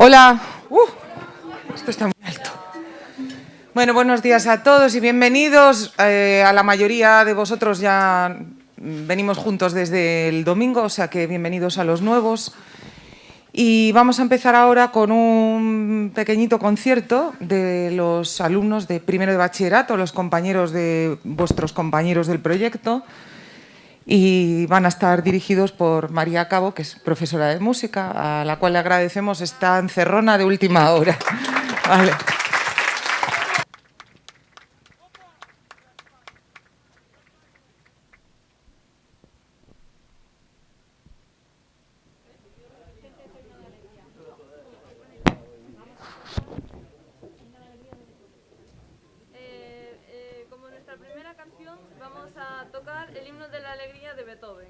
Hola. Esto está muy alto. Bueno, buenos días a todos y bienvenidos. A la mayoría de vosotros ya venimos juntos desde el domingo, o sea que bienvenidos a los nuevos. Y vamos a empezar ahora con un pequeñito concierto de los alumnos de primero de bachillerato, los compañeros de vuestros compañeros del proyecto. Y van a estar dirigidos por María Cabo, que es profesora de música, a la cual le agradecemos esta encerrona de última hora. Vale. Como nuestra primera canción vamos a tocar el himno de la alegría de Beethoven.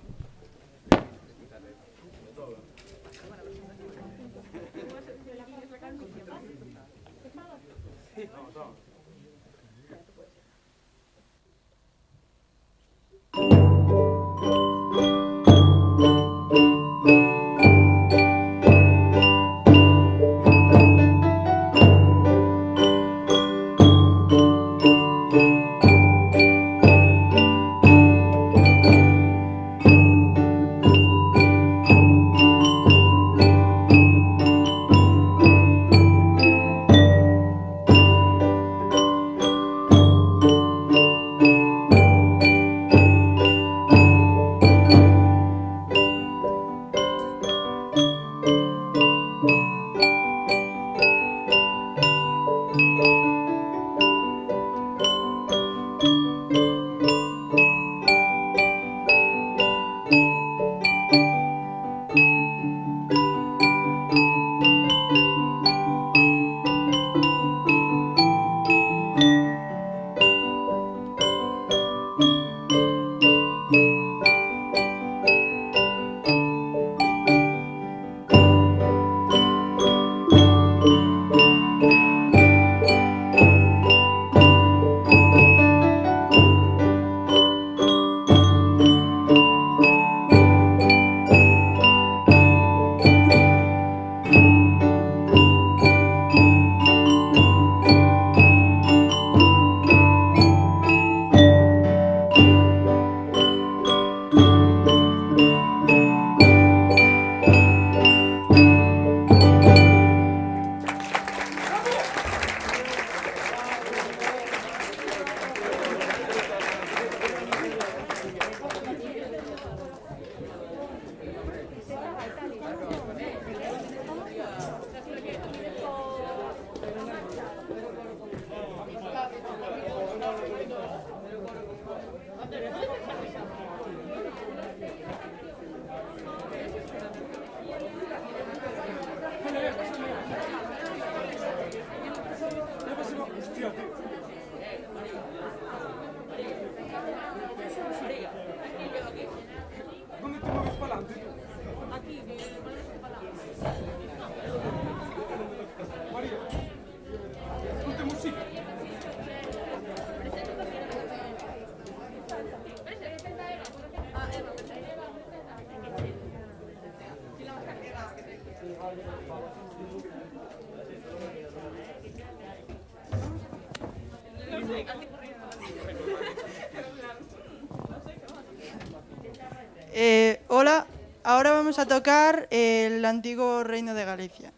Hola, ahora vamos a tocar el antiguo Reino de Galicia.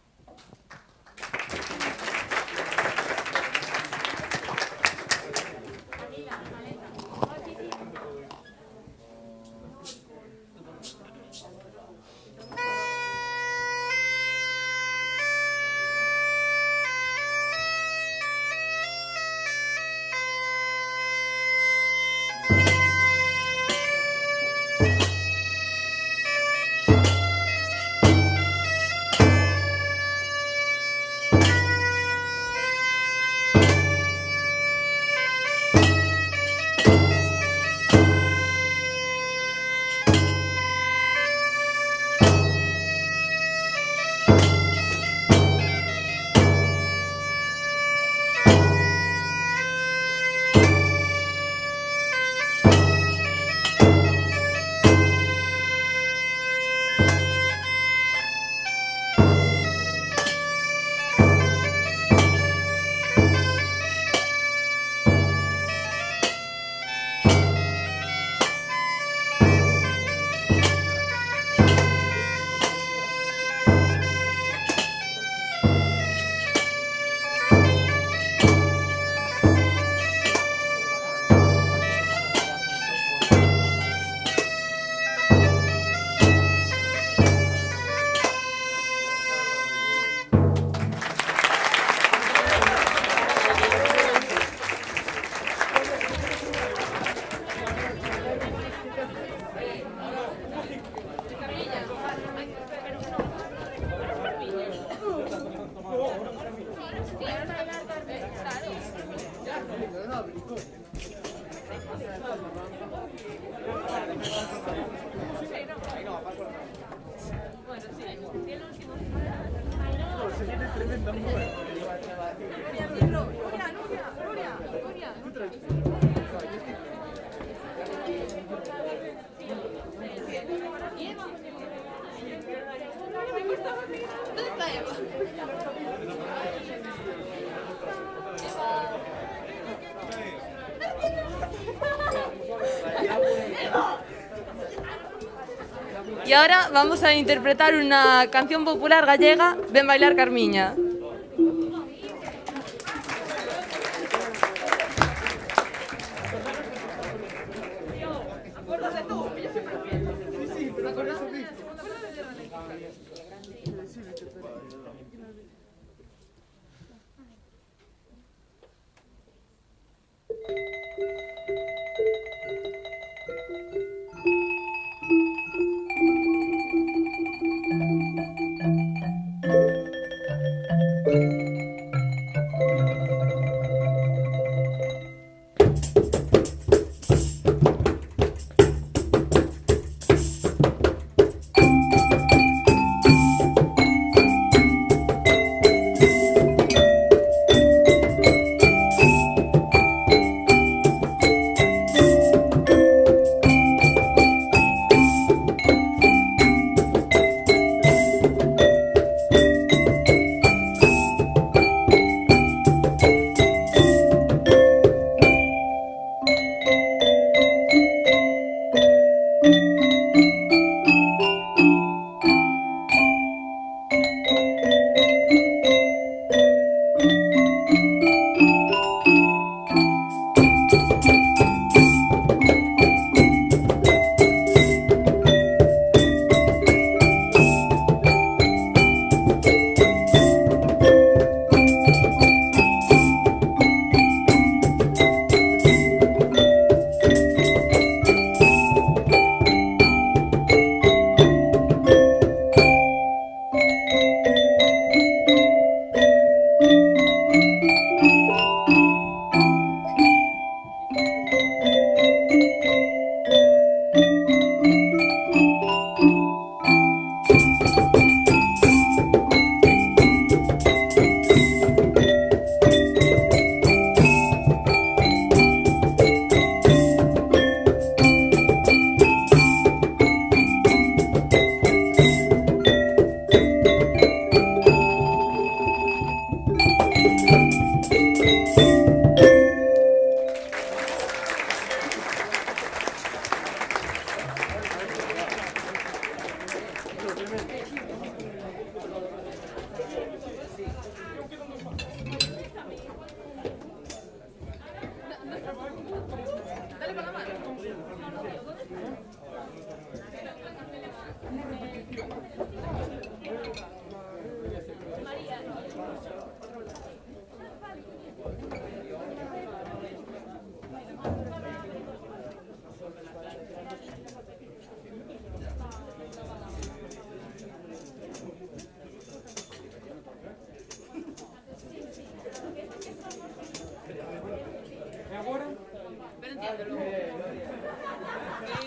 Y ahora vamos a interpretar una canción popular gallega, Ven bailar Carmiña.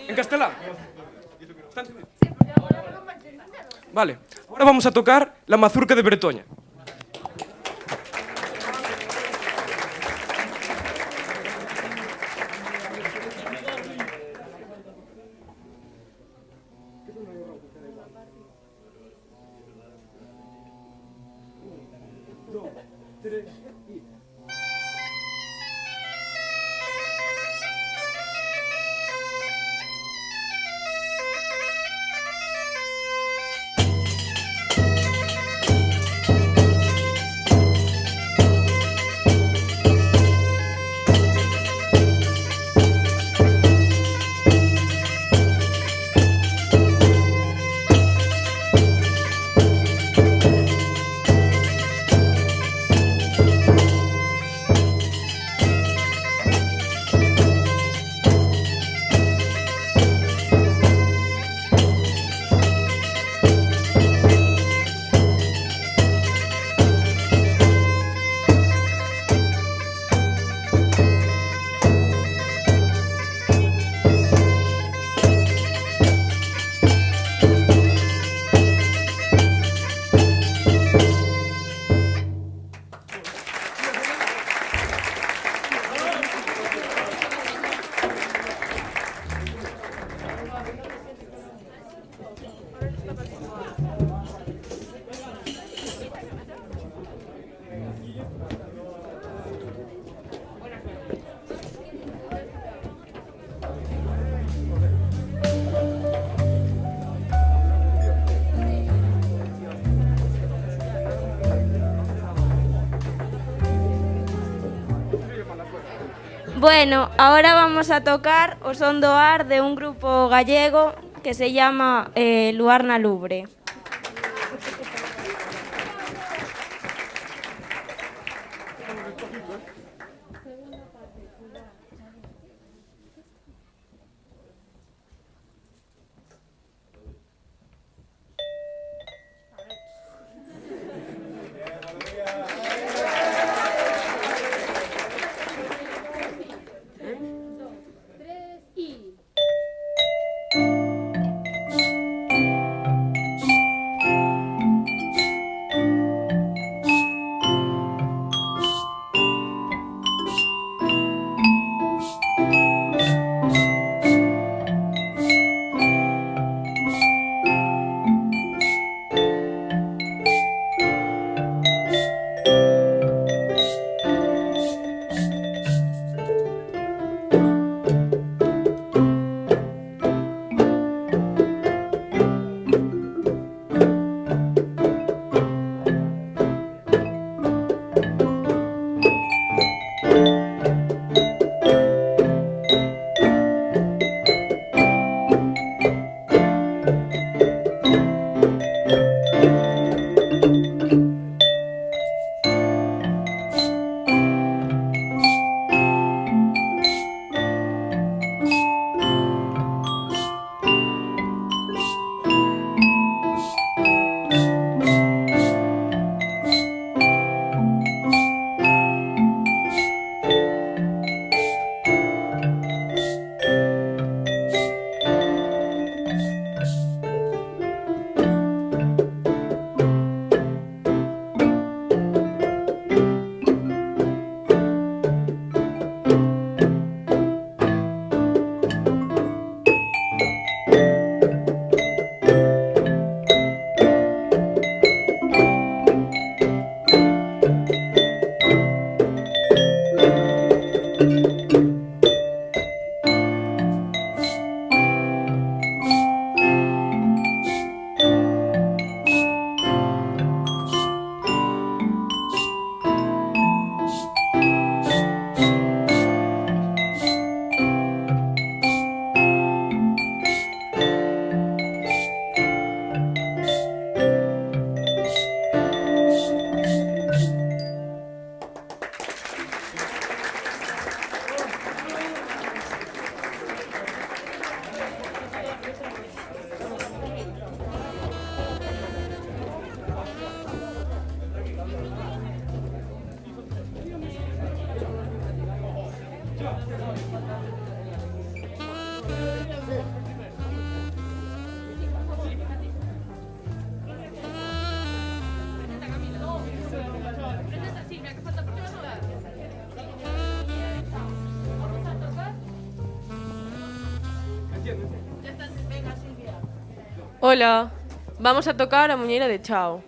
En castelán. Vale, ahora vamos a tocar la mazurca de Bretoña. Bueno, ahora vamos a tocar o son do ar de un grupo gallego que se llama Luar na Lubre. Hola, vamos a tocar a Muñeira de Chao.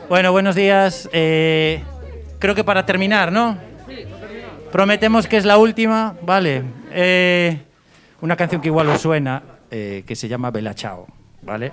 Bueno, buenos días. Creo que para terminar, ¿no? Prometemos que es la última, vale. Una canción que igual os suena, que se llama Bella Ciao, ¿vale?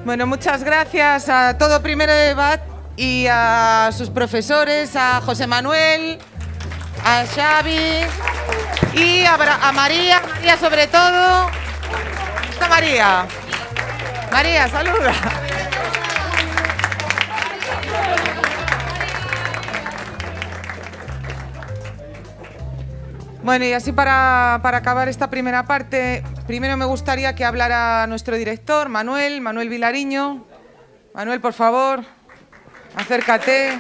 Bueno, muchas gracias a todo Primero de BAT y a sus profesores, a José Manuel, a Xavi y a María, María sobre todo. Está María. María, saluda. Bueno, y así para acabar esta primera parte, primero me gustaría que hablara nuestro director, Manuel Vilariño. Manuel, por favor, acércate.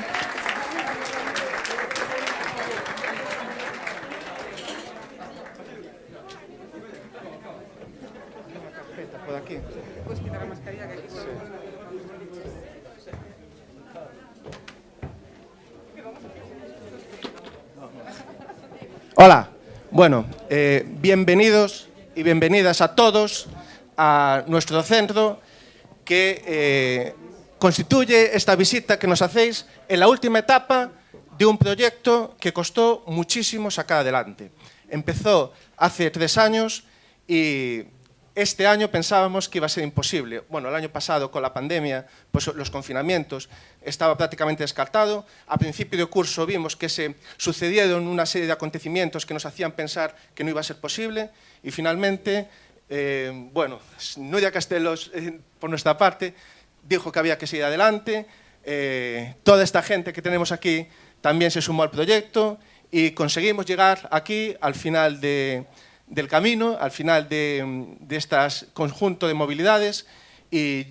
Hola, Bueno, bienvenidos y bienvenidas a todos a nuestro centro que constituye esta visita que nos hacéis en la última etapa de un proyecto que costó muchísimo sacar adelante. Empezó hace 3 años y este año pensábamos que iba a ser imposible. Bueno, el año pasado con la pandemia, pues los confinamientos, estaba prácticamente descartado. A principio de curso vimos que se sucedieron una serie de acontecimientos que nos hacían pensar que no iba a ser posible y finalmente, bueno, Nuria Castelos, por nuestra parte, dijo que había que seguir adelante. Toda esta gente que tenemos aquí también se sumó al proyecto y conseguimos llegar aquí al final del camino, al final de este conjunto de movilidades y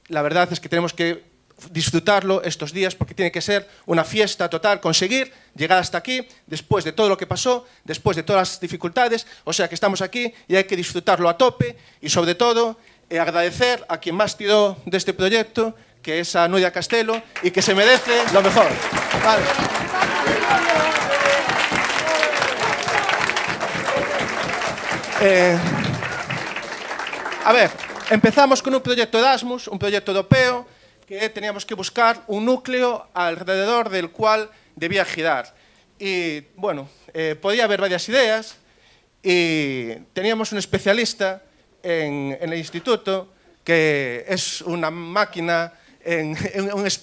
la verdad es que tenemos que disfrutarlo estos días porque tiene que ser una fiesta total, conseguir llegar hasta aquí después de todo lo que pasó, después de todas las dificultades, o sea que estamos aquí y hay que disfrutarlo a tope y sobre todo agradecer a quien más tiró de este proyecto, que es a Nuria Castelo y que se merece lo mejor. Vale. A ver, empezamos con un proyecto Erasmus, un proyecto europeo, que teníamos que buscar un núcleo alrededor del cual debía girar. Y bueno, podía haber varias ideas y teníamos un especialista en el instituto que es una máquina,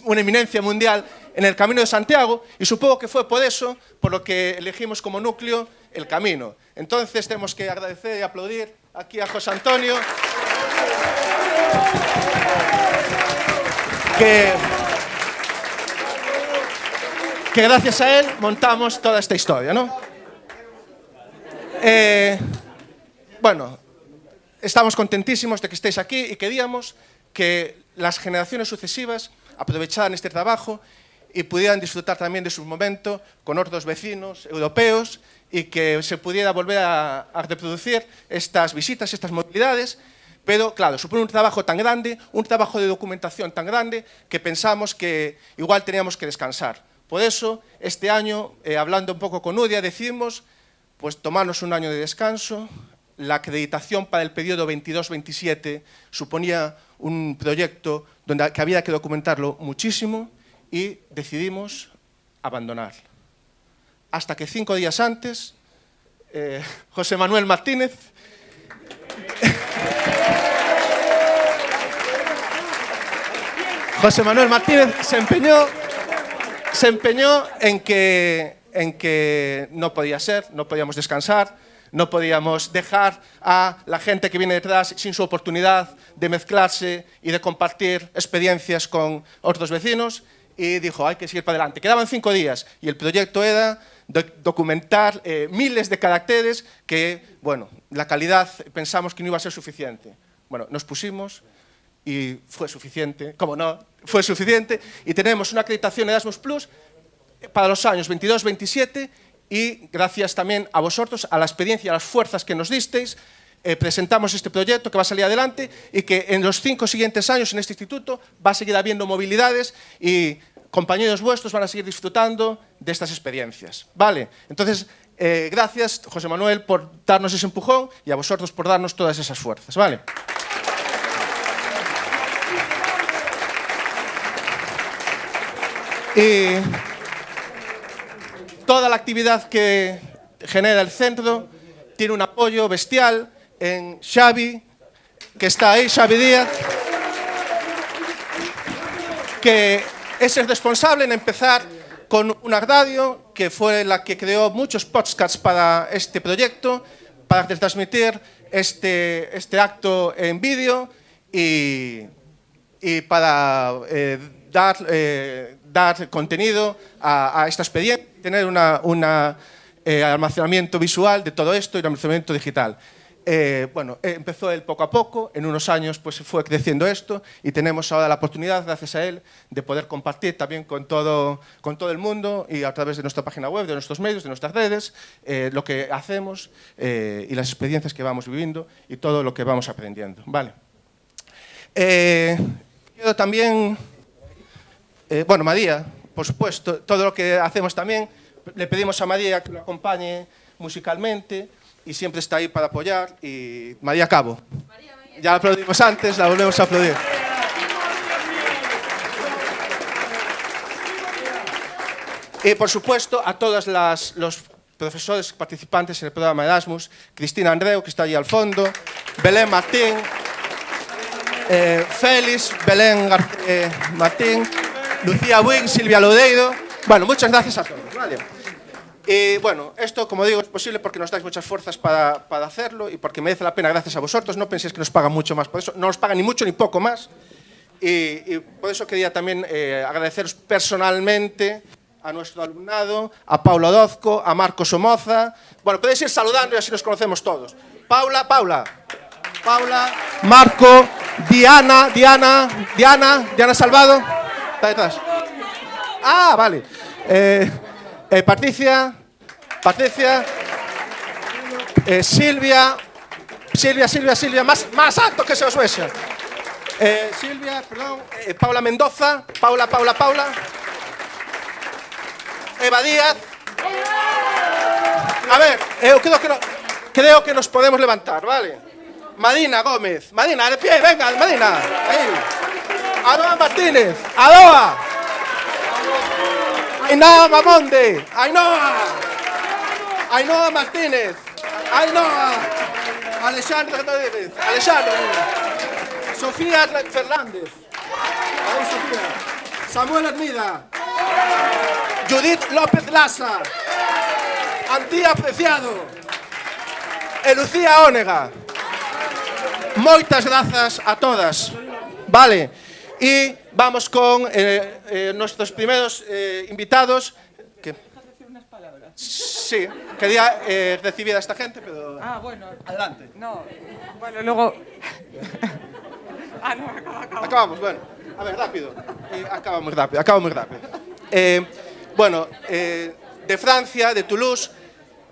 una eminencia mundial en el Camino de Santiago y supongo que fue por eso por lo que elegimos como núcleo el camino. Entonces tenemos que agradecer y aplaudir aquí a José Antonio que gracias a él montamos toda esta historia, ¿no? Bueno, estamos contentísimos de que estéis aquí y queríamos que las generaciones sucesivas aprovecharan este trabajo y pudieran disfrutar también de su momento con otros vecinos europeos y que se pudiera volver a reproducir estas visitas, estas movilidades, pero claro, supone un trabajo tan grande, un trabajo de documentación tan grande que pensamos que igual teníamos que descansar. Por eso, este año, hablando un poco con Nuria, decidimos pues, tomarnos un año de descanso. La acreditación para el periodo 22-27 suponía un proyecto que había que documentarlo muchísimo y decidimos abandonar. Hasta que 5 días antes, José Manuel Martínez se empeñó en que no podía ser, no podíamos descansar, no podíamos dejar a la gente que viene detrás sin su oportunidad de mezclarse y de compartir experiencias con otros vecinos y dijo, hay que seguir para adelante. Quedaban 5 días y el proyecto era documentar miles de caracteres que, bueno, la calidad pensamos que no iba a ser suficiente. Bueno, nos pusimos y fue suficiente, ¿cómo no? Fue suficiente y tenemos una acreditación Erasmus Plus para los años 22-27 y gracias también a vosotros, a la experiencia y a las fuerzas que nos disteis, presentamos este proyecto que va a salir adelante y que en los 5 siguientes años en este instituto va a seguir habiendo movilidades y compañeros vuestros van a seguir disfrutando de estas experiencias. ¿Vale? Entonces, gracias, José Manuel, por darnos ese empujón y a vosotros por darnos todas esas fuerzas. ¿Vale? Y toda la actividad que genera el centro tiene un apoyo bestial en Xavi, que está ahí, Xavi Díaz, que es el responsable en empezar con una radio, que fue la que creó muchos podcasts para este proyecto, para retransmitir este acto en vídeo y para dar contenido a esta experiencia, tener un almacenamiento visual de todo esto y un almacenamiento digital. Bueno, empezó él poco a poco, en unos años pues fue creciendo esto y tenemos ahora la oportunidad, gracias a él, de poder compartir también con todo el mundo y a través de nuestra página web, de nuestros medios, de nuestras redes, lo que hacemos y las experiencias que vamos viviendo y todo lo que vamos aprendiendo. Vale. Quiero también, bueno, María, por supuesto, todo lo que hacemos también, le pedimos a María que lo acompañe musicalmente y siempre está ahí para apoyar. Y María Cabo. Ya la aplaudimos antes, la volvemos a aplaudir. Y por supuesto a todos los profesores participantes en el programa Erasmus, Cristina Andreu, que está allí al fondo, Belén Martín, Félix, Belén Martín, Lucía Buin, Silvia Lodeiro. Bueno, muchas gracias a todos. Vale. Y bueno, esto, como digo, es posible porque nos dais muchas fuerzas para hacerlo y porque merece la pena gracias a vosotros. No penséis que nos pagan mucho más por eso. No nos pagan ni mucho ni poco más. Y por eso quería también agradeceros personalmente a nuestro alumnado, a Paula Orozco, a Marco Somoza. Bueno, podéis ir saludando y así nos conocemos todos. Paula, Marco, Diana Salvado. Está detrás. Ah, vale. Patricia, Silvia, más alto que se os vexa. Silvia, perdón, Paula Mendoza, Paula. Eva Díaz. A ver, creo que nos podemos levantar, ¿vale? Madina Gómez. Madina, de pie, venga, Madina. Ahí. Aroa Martínez. Aroa. Ainhoa Mamonde. Ainhoa Martínez. Alexandre Rodríguez. Sofía Fernández. Ahí, Sofía. Samuel Hermida. Judith López Laza, Antía Preciado e Lucía Ónega. Moitas grazas a todas. Vale, y vamos con nuestros primeros invitados. ¿Qué? Sí, quería recibir a esta gente, pero... Ah, bueno. Adelante. No, bueno, luego... no, Acabamos, bueno. A ver, rápido. Acabo muy rápido. Bueno, de Francia, de Toulouse,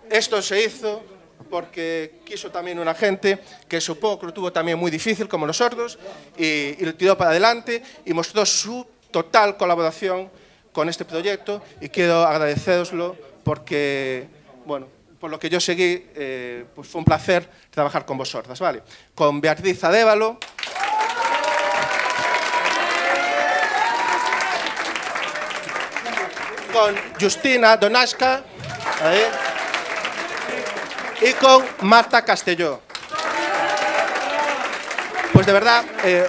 esto se hizo porque quiso también una gente que supongo que lo tuvo también muy difícil, como nosotros, y lo tiró para adelante y mostró su total colaboración con este proyecto y quiero agradeceroslo porque, bueno, por lo que yo seguí, pues fue un placer trabajar con vosotras, ¿vale? Con Beatriz Adévalo, con Justina Donasca y con Marta Castelló. Pues de verdad,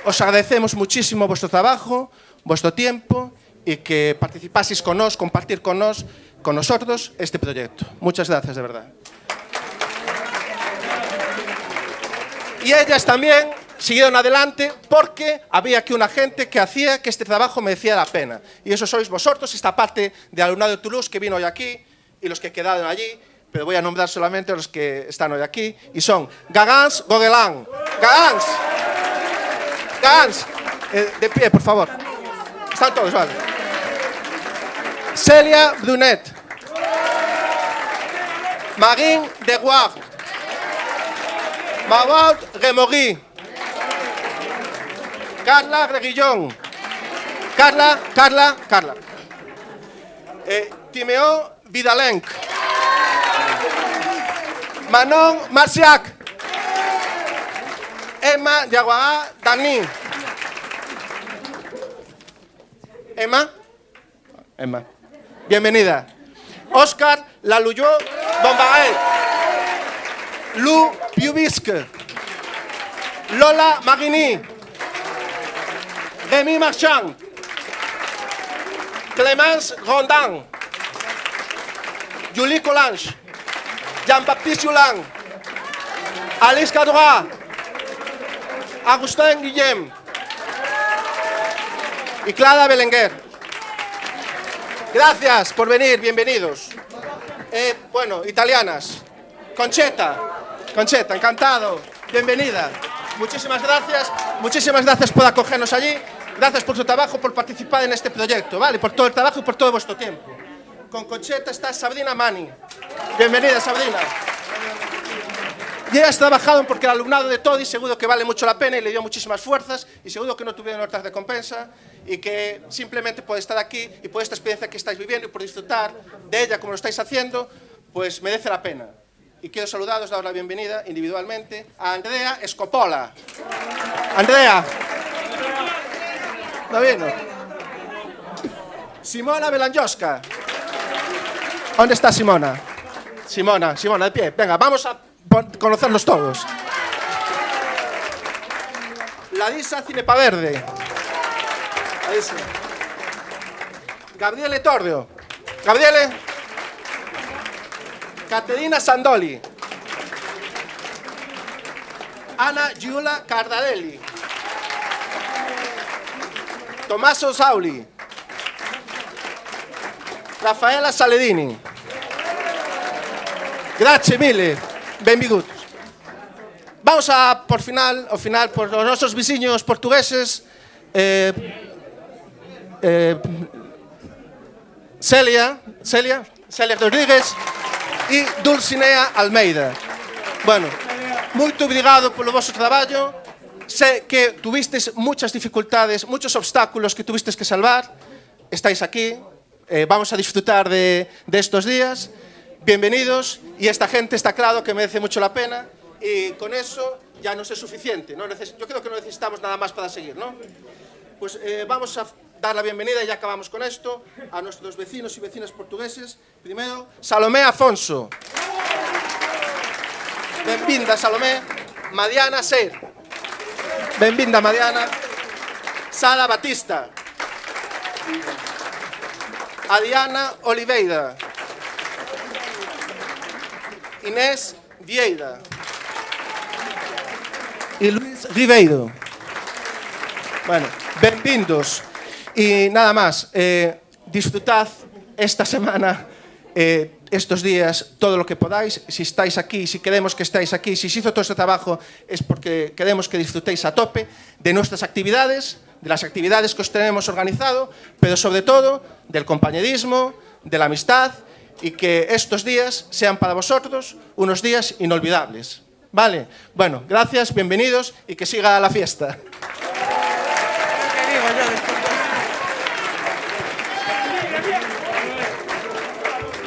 os agradecemos muchísimo vuestro trabajo, vuestro tiempo y que participaseis con nos, compartir con nosotros este proyecto. Muchas gracias, de verdad. Y ellas también siguieron adelante porque había aquí una gente que hacía que este trabajo merecía la pena. Y eso sois vosotros, esta parte de alumnado de Toulouse que vino hoy aquí y los que quedaron allí, pero voy a nombrar solamente a los que están hoy aquí, y son Garance Goguelin. Garance, de pie, por favor. Están todos, vale. Celia Brunet. Marine Deguard. Maud Remory. Carla Reguillón. Carla. Timeo Vidalenc. Manon Marciac. Emma Yaguará Dani. Emma. Bienvenida. Oscar Laluyó Bombaret. Lou Piubisque. Lola Marini. Rémi Marchand. Clémence Rondin. Julie Collange. Jean-Baptiste Yulin. Alice Cadroit. Agustín Guillem. Y Clara Belenguer. Gracias por venir, bienvenidos. Bueno, italianas. Concheta, encantado, bienvenida. Muchísimas gracias por acogernos allí. Gracias por su trabajo, por participar en este proyecto, ¿vale? Por todo el trabajo y por todo vuestro tiempo. Con Concheta está Sabrina Mani. Bienvenida, Sabrina. Y ellas trabajaron porque el alumnado de Todi seguro que vale mucho la pena y le dio muchísimas fuerzas y seguro que no tuvieron otras recompensa y que simplemente por estar aquí y por esta experiencia que estáis viviendo y por disfrutar de ella como lo estáis haciendo, pues merece la pena. y quiero saludaros, dar la bienvenida individualmente a Andrea Scopola. Andrea. ¿Está bien? Simona Belanjoska. ¿Dónde está Simona? Simona, de pie. Venga, vamos a conocerlos todos. Larissa Cinepaverde. Gabriele Torrio. Gabriele. Caterina Sandoli. Anna Giulia Cardarelli. Tommaso Sauli. Raffaella Saledini. Grazie mille, benvinguts. Vamos a, por los nuestros vecinos portugueses, Celia Rodríguez y Dulcinea Almeida. Bueno, muito obrigado polo vosso traballo. Sé que tuvisteis muchas dificultades, muchos obstáculos que tuvisteis que salvar. Estáis aquí, vamos a disfrutar de estos días. Bienvenidos, y esta gente está claro que merece mucho la pena, y con eso ya nos es suficiente. Yo creo que no necesitamos nada más para seguir, ¿no? Pues vamos a dar la bienvenida, y ya acabamos con esto, a nuestros vecinos y vecinas portugueses. Primero, Salomé Afonso. Benvinda, Salomé. Mariana Ser. Benvinda, Mariana. Sara Batista. Adriana Oliveira. Inés Vieira y Luis Ribeiro. Bueno, benvindos. Y nada más, disfrutad esta semana, estos días, todo lo que podáis. Si estáis aquí, si queremos que estáis aquí, si se hizo todo este trabajo, es porque queremos que disfrutéis a tope de nuestras actividades, de las actividades que os tenemos organizado, pero sobre todo del compañerismo, de la amistad, y que estos días sean para vosotros unos días inolvidables. ¿Vale? Bueno, gracias, bienvenidos, y que siga la fiesta.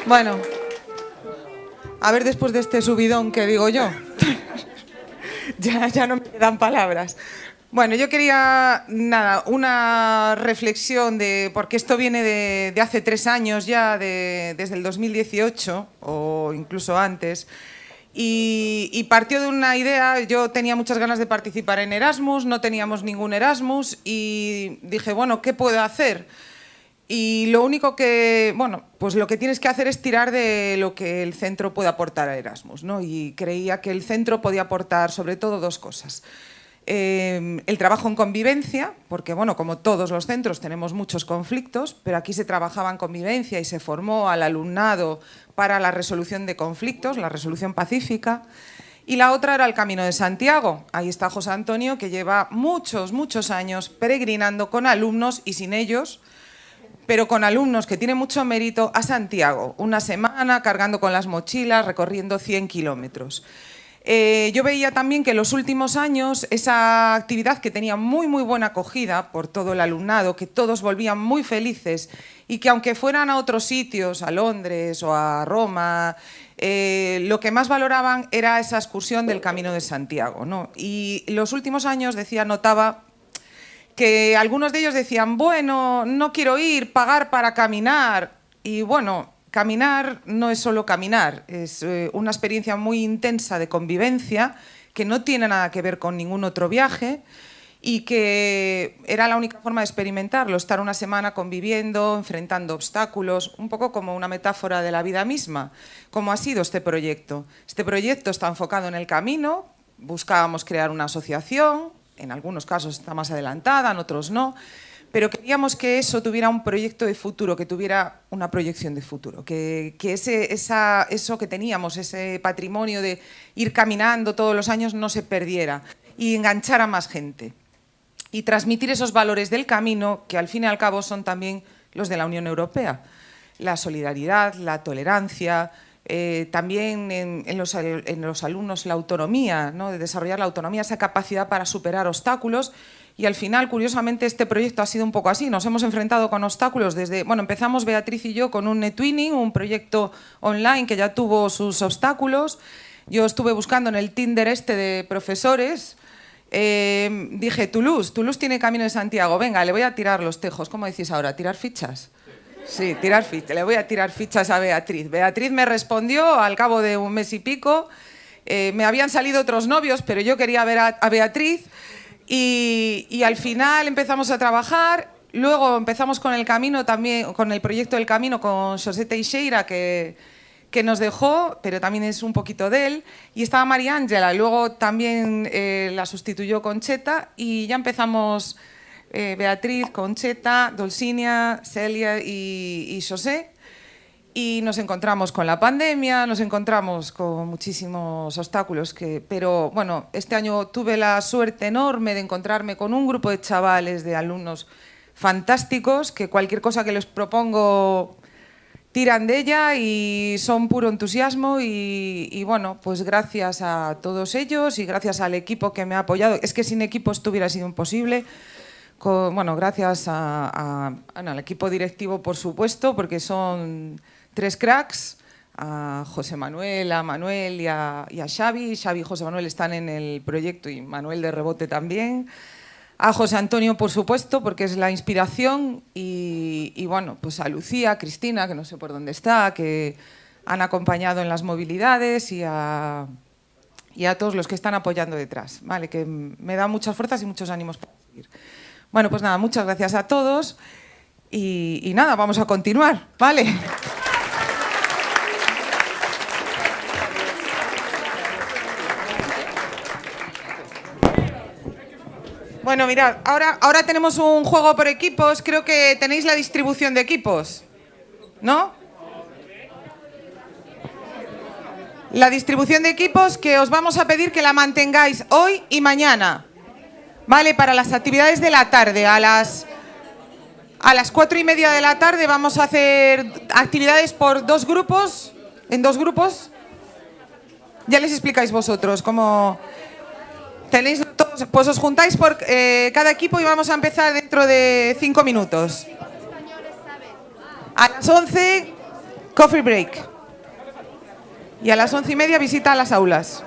Bueno, a ver después de este subidón que digo yo. ya no me quedan palabras. Bueno, yo quería, una reflexión porque esto viene de hace 3 años ya, desde el 2018 o incluso antes, y partió de una idea. Yo tenía muchas ganas de participar en Erasmus, no teníamos ningún Erasmus, y dije, bueno, ¿qué puedo hacer? Y lo único que, pues lo que tienes que hacer es tirar de lo que el centro puede aportar a Erasmus, ¿no? Y creía que el centro podía aportar sobre todo 2 cosas. El trabajo en convivencia, porque bueno, como todos los centros tenemos muchos conflictos, pero aquí se trabajaba en convivencia y se formó al alumnado para la resolución de conflictos, la resolución pacífica. Y la otra era el Camino de Santiago. Ahí está José Antonio, que lleva muchos años peregrinando con alumnos y sin ellos, pero con alumnos que tienen mucho mérito, a Santiago, una semana cargando con las mochilas, recorriendo 100 kilómetros. Yo veía también que en los últimos años esa actividad, que tenía muy buena acogida por todo el alumnado, que todos volvían muy felices, y que aunque fueran a otros sitios, a Londres o a Roma, lo que más valoraban era esa excursión del Camino de Santiago, ¿no? Y en los últimos años notaba que algunos de ellos decían, bueno, no quiero ir, pagar para caminar. Y bueno, caminar no es solo caminar, es una experiencia muy intensa de convivencia que no tiene nada que ver con ningún otro viaje, y que era la única forma de experimentarlo, estar una semana conviviendo, enfrentando obstáculos, un poco como una metáfora de la vida misma. ¿Cómo ha sido este proyecto? Este proyecto está enfocado en el camino. Buscábamos crear una asociación, en algunos casos está más adelantada, en otros no, pero queríamos que eso tuviera un proyecto de futuro, que tuviera una proyección de futuro, que eso que teníamos, ese patrimonio de ir caminando todos los años, no se perdiera, y enganchar a más gente. Y transmitir esos valores del camino, que al fin y al cabo son también los de la Unión Europea. La solidaridad, la tolerancia, también en los alumnos la autonomía, ¿no? De desarrollar la autonomía, esa capacidad para superar obstáculos. Y al final, curiosamente, este proyecto ha sido un poco así. Nos hemos enfrentado con obstáculos desde... Bueno, empezamos Beatriz y yo con un NetTwinning, un proyecto online que ya tuvo sus obstáculos. Yo estuve buscando en el Tinder de profesores. Dije, Toulouse tiene Camino de Santiago. Venga, le voy a tirar los tejos. ¿Cómo decís ahora? ¿Tirar fichas? Sí, tirar fichas. Le voy a tirar fichas a Beatriz. Beatriz me respondió al cabo de un mes y pico. Me habían salido otros novios, pero yo quería ver a Beatriz. Y al final empezamos a trabajar. Luego empezamos con el camino también, con el proyecto del camino con José Teixeira, que nos dejó, pero también es un poquito de él. Y estaba María Ángela, luego también la sustituyó Concheta y ya empezamos Beatriz, Concheta, Dolcinia, Celia y José. Y nos encontramos con la pandemia, nos encontramos con muchísimos obstáculos, pero bueno, este año tuve la suerte enorme de encontrarme con un grupo de chavales, de alumnos fantásticos, que cualquier cosa que les propongo tiran de ella y son puro entusiasmo y bueno, pues gracias a todos ellos y gracias al equipo que me ha apoyado. Es que sin equipo esto hubiera sido imposible. Bueno, gracias al equipo directivo, por supuesto, porque son 3 cracks, a José Manuel, a Manuel y a Xavi. Xavi y José Manuel están en el proyecto y Manuel de rebote también. A José Antonio, por supuesto, porque es la inspiración. Y bueno, pues a Lucía, a Cristina, que no sé por dónde está, que han acompañado en las movilidades y a todos los que están apoyando detrás, ¿vale? Que me da muchas fuerzas y muchos ánimos para seguir. Bueno, pues nada, muchas gracias a todos y nada, vamos a continuar, ¿vale? Bueno, mirad, ahora tenemos un juego por equipos. Creo que tenéis la distribución de equipos, ¿no? La distribución de equipos que os vamos a pedir que la mantengáis hoy y mañana, ¿vale? Para las actividades de la tarde, a las 4:30 de la tarde vamos a hacer actividades por 2 grupos, en 2 grupos. Ya les explicáis vosotros cómo... Tenéis todos, pues os juntáis por cada equipo y vamos a empezar dentro de 5 minutos. A las 11, coffee break. Y a las 11:30 visita a las aulas.